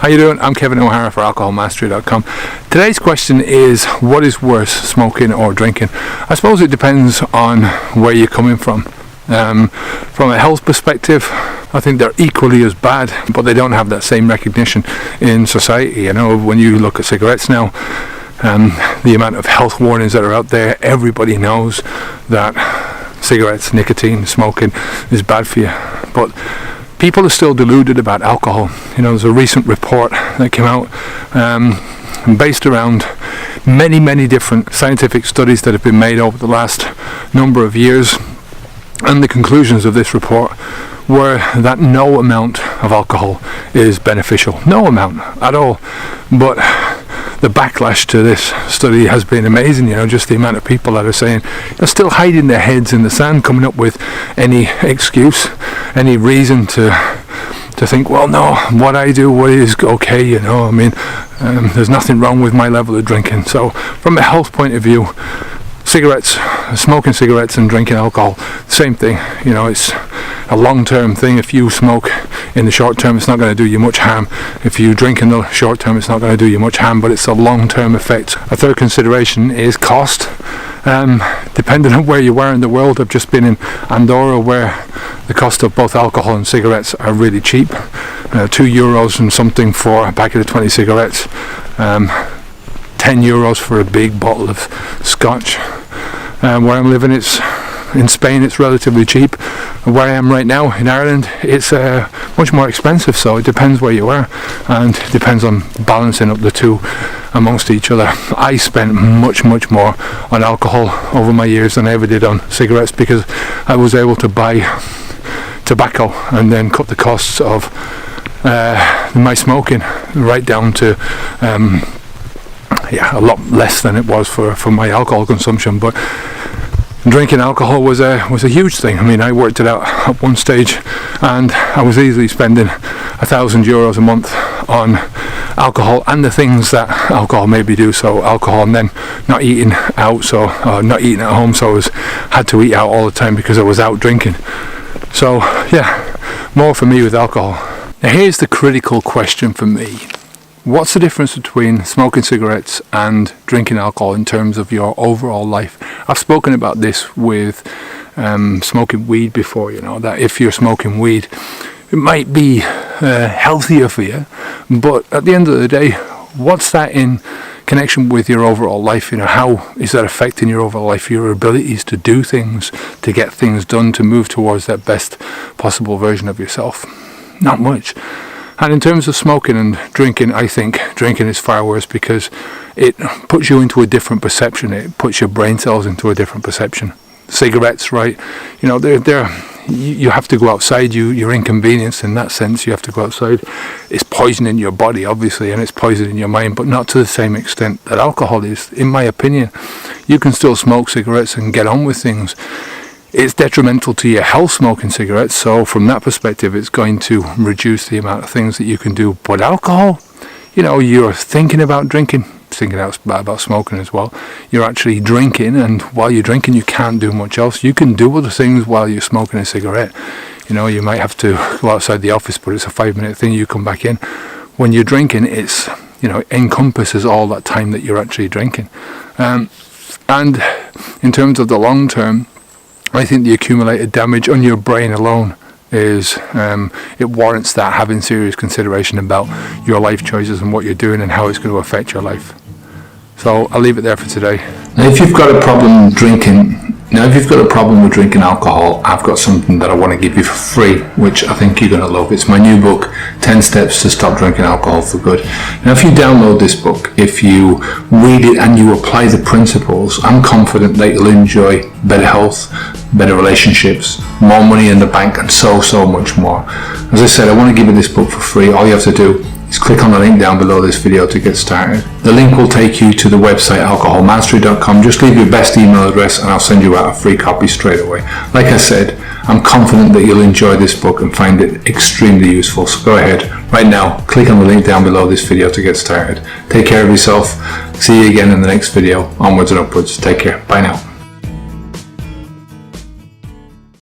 How you doing? I'm Kevin O'Hara for alcoholmastery.com. Today's question is, what is worse, smoking or drinking? I suppose it depends on where you're coming from. From a health perspective, I think they're equally as bad, but they don't have that same recognition in society. You know, when you look at cigarettes now, the amount of health warnings that are out there, everybody knows that cigarettes, nicotine, smoking is bad for you. But people are still deluded about alcohol. You know, there's a recent report that came out based around many different scientific studies that have been made over the last number of years, and the conclusions of this report were that no amount of alcohol is beneficial, no amount at all. But the backlash to this study has been amazing. You know, just the amount of people that are saying, they're still hiding their heads in the sand, coming up with any excuse, any reason to think, well, no, what I do, what is okay, you know, I mean, there's nothing wrong with my level of drinking. So from a health point of view, cigarettes, smoking cigarettes and drinking alcohol, same thing. You know, it's a long-term thing. If you smoke in the short term, it's not going to do you much harm. If you drink in the short term, it's not going to do you much harm, but it's a long-term effect. A third consideration is cost. Depending on where you are in the world, I've just been in Andorra, where the cost of both alcohol and cigarettes are really cheap. €2 and something for a packet of 20 cigarettes. €10 for a big bottle of scotch. Where I'm living, in Spain, it's relatively cheap. Where I am right now in Ireland, it's much more expensive. So it depends where you are, and it depends on balancing up the two amongst each other. I spent much more on alcohol over my years than I ever did on cigarettes, because I was able to buy tobacco and then cut the costs of my smoking right down to a lot less than it was for my alcohol consumption. But drinking alcohol was a huge thing. I mean, I worked it out at one stage, and I was easily spending €1,000 a month on alcohol and the things that alcohol made me do. So alcohol, and then not eating out, so not eating at home, so had to eat out all the time because I was out drinking. So yeah, more for me with alcohol. Now here's the critical question for me. What's the difference between smoking cigarettes and drinking alcohol in terms of your overall life? I've spoken about this with smoking weed before, you know, that if you're smoking weed, it might be healthier for you, but at the end of the day, what's that in connection with your overall life? You know, how is that affecting your overall life, your abilities to do things, to get things done, to move towards that best possible version of yourself? Not much. And in terms of smoking and drinking, I think drinking is far worse, because it puts you into a different perception. It puts your brain cells into a different perception. Cigarettes, right? You know, you have to go outside. You're inconvenienced in that sense. You have to go outside. It's poisoning your body, obviously, and it's poisoning your mind, but not to the same extent that alcohol is. In my opinion, you can still smoke cigarettes and get on with things. It's detrimental to your health smoking cigarettes, so from that perspective it's going to reduce the amount of things that you can do. But alcohol, you know, you're thinking about drinking, thinking about smoking as well. You're actually drinking, and while you're drinking you can't do much else. You can do other things while you're smoking a cigarette. You know, you might have to go outside the office, but it's a 5-minute thing, you come back in. When you're drinking, it's, you know, encompasses all that time that you're actually drinking. And in terms of the long term, I think the accumulated damage on your brain alone is, it warrants that, having serious consideration about your life choices and what you're doing and how it's going to affect your life. So I'll leave it there for today. Now, if you've got a problem with drinking alcohol, I've got something that I want to give you for free, which I think you're going to love. It's my new book, 10 Steps to Stop Drinking Alcohol for Good. Now, if you download this book, if you read it and you apply the principles, I'm confident that you'll enjoy better health, better relationships, more money in the bank, and so much more. As I said, I want to give you this book for free. All you have to do is click on the link down below this video to get started. The link will take you to the website alcoholmastery.com. Just leave your best email address and I'll send you out a free copy straight away. Like I said, I'm confident that you'll enjoy this book and find it extremely useful. So go ahead right now, click on the link down below this video to get started. Take care of yourself. See you again in the next video. Onwards and upwards. Take care. Bye now.